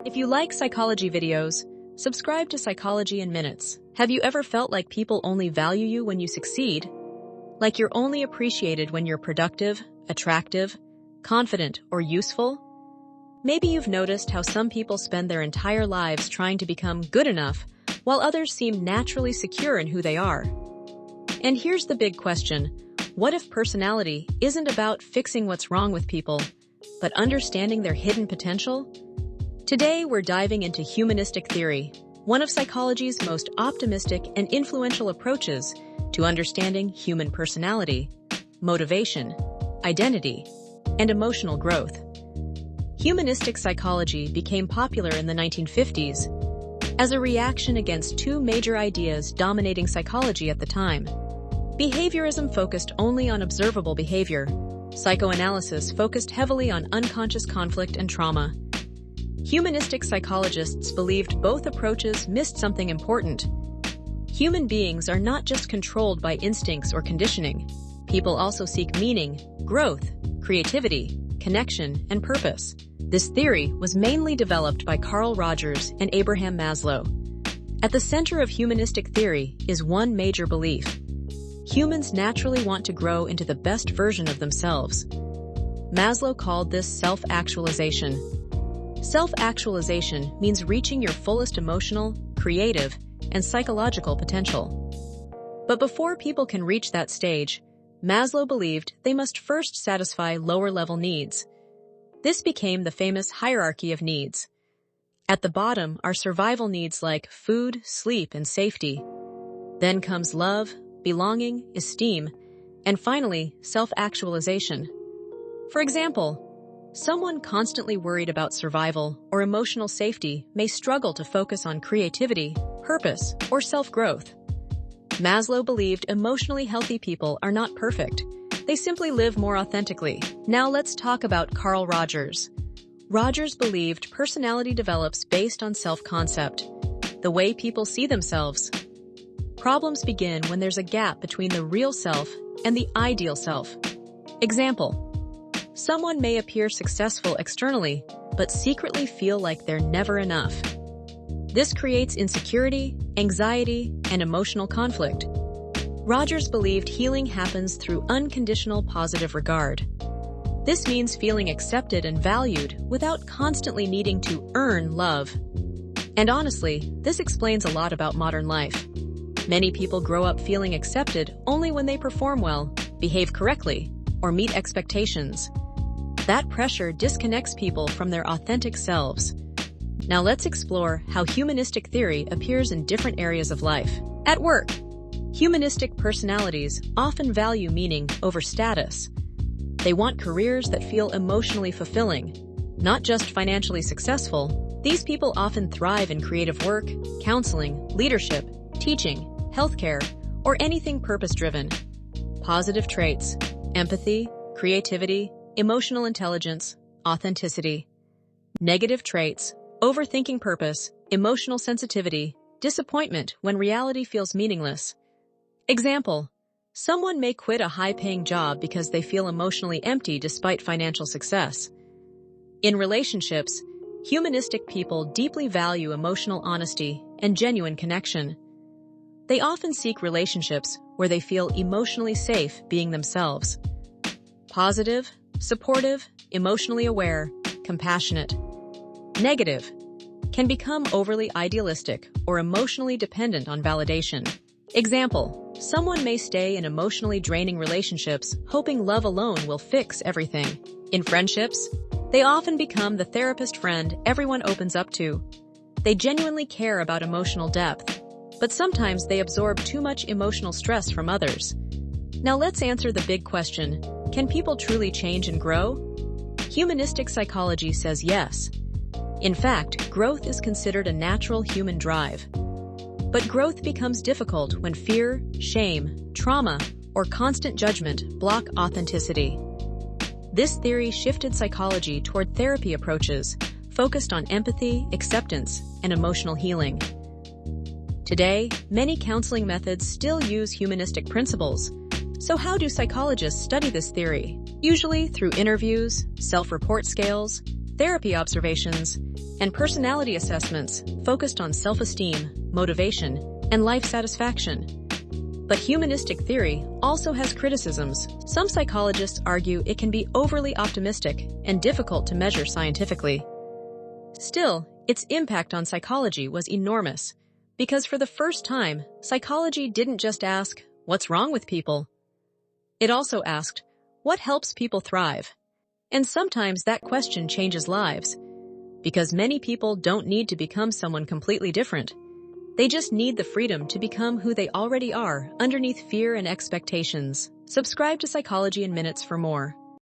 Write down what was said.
If you like psychology videos, subscribe to Psychology in Minutes. Have you ever felt like people only value you when you succeed? Like you're only appreciated when you're productive, attractive, confident, or useful? Maybe you've noticed how some people spend their entire lives trying to become good enough, while others seem naturally secure in who they are. And here's the big question. What if personality isn't about fixing what's wrong with people, but understanding their hidden potential? Today, we're diving into humanistic theory, one of psychology's most optimistic and influential approaches to understanding human personality, motivation, identity, and emotional growth. Humanistic psychology became popular in the 1950s as a reaction against two major ideas dominating psychology at the time. Behaviorism focused only on observable behavior. Psychoanalysis focused heavily on unconscious conflict and trauma. Humanistic psychologists believed both approaches missed something important. Human beings are not just controlled by instincts or conditioning. People also seek meaning, growth, creativity, connection, and purpose. This theory was mainly developed by Carl Rogers and Abraham Maslow. At the center of humanistic theory is one major belief. Humans naturally want to grow into the best version of themselves. Maslow called this self-actualization. Self-actualization means reaching your fullest emotional, creative, and psychological potential. But before people can reach that stage, Maslow believed they must first satisfy lower-level needs. This became the famous hierarchy of needs. At the bottom are survival needs like food, sleep, and safety. Then comes love, belonging, esteem, and finally, self-actualization. For example, someone constantly worried about survival or emotional safety may struggle to focus on creativity, purpose, or self-growth. Maslow believed emotionally healthy people are not perfect. They simply live more authentically. Now let's talk about Carl Rogers. Rogers believed personality develops based on self-concept, the way people see themselves. Problems begin when there's a gap between the real self and the ideal self. Example: someone may appear successful externally, but secretly feel like they're never enough. This creates insecurity, anxiety, and emotional conflict. Rogers believed healing happens through unconditional positive regard. This means feeling accepted and valued without constantly needing to earn love. And honestly, this explains a lot about modern life. Many people grow up feeling accepted only when they perform well, behave correctly, or meet expectations. That pressure disconnects people from their authentic selves. Now let's explore how humanistic theory appears in different areas of life. At work, humanistic personalities often value meaning over status. They want careers that feel emotionally fulfilling, not just financially successful. These people often thrive in creative work, counseling, leadership, teaching, healthcare, or anything purpose-driven. Positive traits: empathy, creativity, emotional intelligence, authenticity. Negative traits: overthinking purpose, emotional sensitivity, disappointment when reality feels meaningless. Example: someone may quit a high-paying job because they feel emotionally empty despite financial success. In relationships, humanistic people deeply value emotional honesty and genuine connection. They often seek relationships where they feel emotionally safe being themselves. Positive, supportive, emotionally aware, compassionate. Negative: can become overly idealistic or emotionally dependent on validation. Example: someone may stay in emotionally draining relationships hoping love alone will fix everything. In friendships, they often become the therapist friend everyone opens up to. They genuinely care about emotional depth, but sometimes they absorb too much emotional stress from others. Now let's answer the big question: can people truly change and grow? Humanistic psychology says yes. In fact, growth is considered a natural human drive. But growth becomes difficult when fear, shame, trauma, or constant judgment block authenticity. This theory shifted psychology toward therapy approaches focused on empathy, acceptance, and emotional healing. Today, many counseling methods still use humanistic principles. So how do psychologists study this theory? Usually through interviews, self-report scales, Therapy observations, and personality assessments focused on self-esteem, motivation, and life satisfaction. But humanistic theory also has criticisms. Some psychologists argue it can be overly optimistic and difficult to measure scientifically. Still, its impact on psychology was enormous, because for the first time, psychology didn't just ask, "What's wrong with people?" It also asked, "What helps people thrive?" And sometimes that question changes lives, because many people don't need to become someone completely different. They just need the freedom to become who they already are underneath fear and expectations. Subscribe to Psychology in Minutes for more.